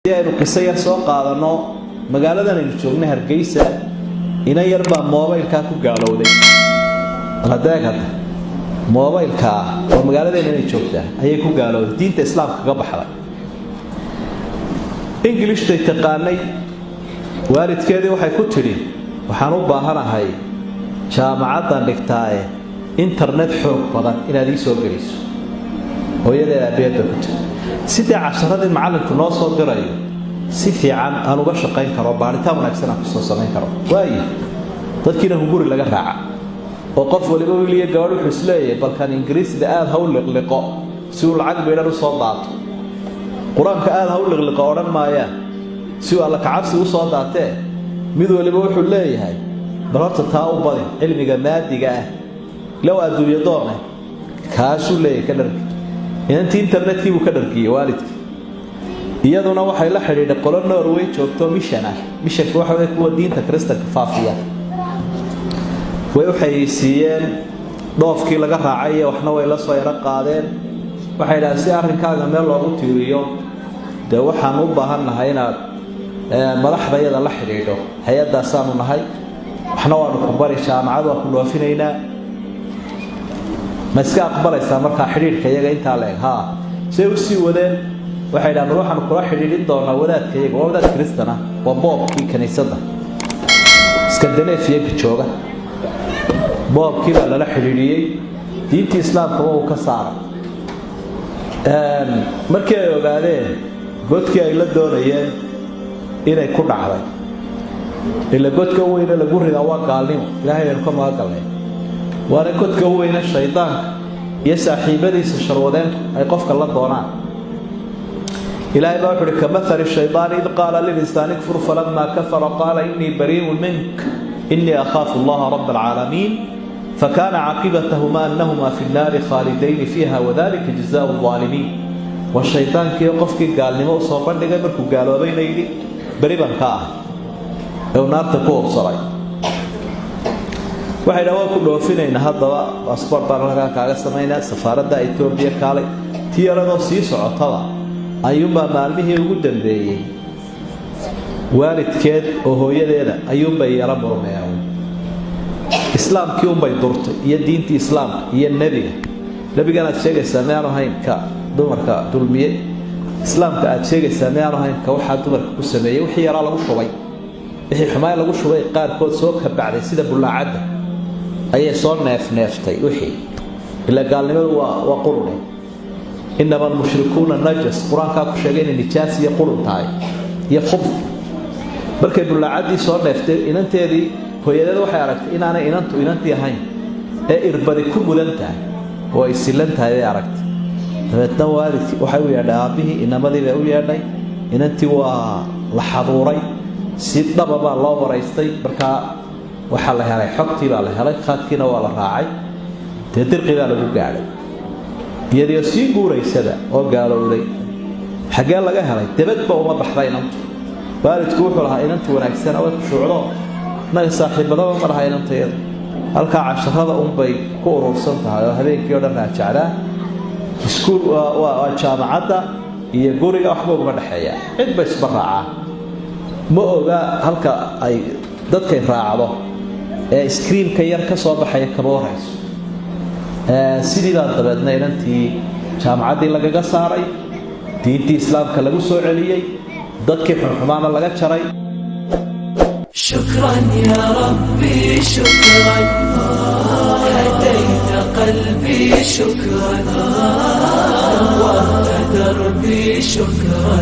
aynu qisay soo qaadano magaaladan aynu joogno Hargeysa ina yarba mobilka ku gaalowday radaagad mobilka oo magaaladan ay joogtaa ayay ku gaalowday diinta islaamka ka baxday English tay taqaanay waalidkeedii waxay ku tiri waxaan u baahanahay jaamacadan dhigtaaye internet xoog badan inaad ii soo geliso hooyadeeda abeeda ku tiri sida casharadii macalinku noo soo diray si fiican aan uga shaqeyn karo baaritaan wanaagsan ku soo sameyn karo waayo dadkiina hunguri laga raaca oo qof waliba wiliye gabadh wuxuu isleeyahay balkan ingiriisida aad hawl liqliqo si uu lacag beerar u soo daato quraanka aad hawl liqliqo oran maaya si uu alla kacabsi u soo daatee mid waliba wuxuu leeyahay barata taa u badan cilmiga maadiga ah law adduunyo doonay kaasuu leeyahay ka dharki inta internetkii uu ka dharkiyay waalidkii iyaduna waxay la xiriiray qolo Norway joogto mishanka waxa ay kuwa diinta Kristaanka faafiya way xayisiiyeen doofkii laga raacay waxna way la soo yara qaadeen waxay ilaa si arrinkaaga meel loogu tiiriyo de waxaan u baahanahay inaad madaxdayada la xiriiro hay'adaas aanu nahay waxna waanu ku bari jaamacad waa ku dhoofineynaa ma iska aqbalaysaa marka xiriirka iyaga inta leeg say u sii wadeen waxay dhamaan waxaan kula xiriirin doonaa wadaadka iyaga wadaad Kristaana waa boobkii kaniisada Scandinavia jooga boobkii baa la xiriiriyay diinta islaamka oo ka saaray markii ay ogaadeen godkii ay la doonayeen inay ku dhacday ila godka weyn lagu ridaa waa gaalnimo ilaahay aan ka maaqalnay waana godka weyn shaydaanka iyo saaxiibadiisa sharwadeen ay qofka la doonaan إلهي بأحرك كمثل الشيطان إذ قال للإنسان اكفر فلما كفر قال إني بريء منك إني أخاف الله رب العالمين فكان عاقبتهما أنهما في النار خالدين فيها وذلك جزاء الظالمين والشيطان كي يقفك قال لما أصابن لقبرك قالوا بين يدي بريبا كاه أو نار تكوه صراي waxay dhawa ku dhoofinayna hadaba passport baan kaaga sameeyna safaaradda Ethiopia kale tiyarado sii socotada ayuunba maalmihii ugu dambeeyay waalidkeed oo hooyadeeda ayuunba yara murmeeyay islaamkii un bay durtay iyo diintii islaamka iyo nabiga aad sheegaysaa ma ahayn ka dumarka dulmiye islaamka aad sheegaysaa ma ahayn ka waxa dumarka ku sameeyay wixii yara lagu shubay wixii xumaay lagu shubay qaar kood soo ka bacday sida bulaacada ayay soo neeftay wixii ila gaalnimadu waa qurne إنما المشركون النجس قرآن كاكو شاقين النجاس يقولون تاي يخب بركي بلا عادي صور نفتر إن أنت هذه هو يدادو حيارك إن أنا إن أنت يهين إربادي كل مدنتا هو إسلنتا هذا ياركت فبتنوى هذه وحيوي على به إنما ذي بأولي علي إن أنت لحضوري سيد بابا الله ورئيستي بركا وحالها لي حقتي بالله هلاي خاتكينا ولا راعي تدرقي بالله قاعد iyadoo si guureysada oo gaalowday xagee laga helay dabadba uma baxdayna waalidku wuxuu lahaa inantu wanaagsan oo ku shuucdo naga saaxiibada ma laha inanteeda halka casharada bay ku urursan tahay oo habeenkii oo dhan raajacda iskuul waa jaamacada iyo guriga waxba uga dhaxeeya cid ba isbaraaca ma oga halka ay dadka raacdo ee screen-ka yar ka soo baxaya kaba warayso sidii baa dabadna inantii jaamacadii lagaga saaray diintii islaamka lagu soo celiyay dadkii xumaana laga jaray شكرا يا ربي شكرا هديت قلبي شكرا وارتدى دربي شكرا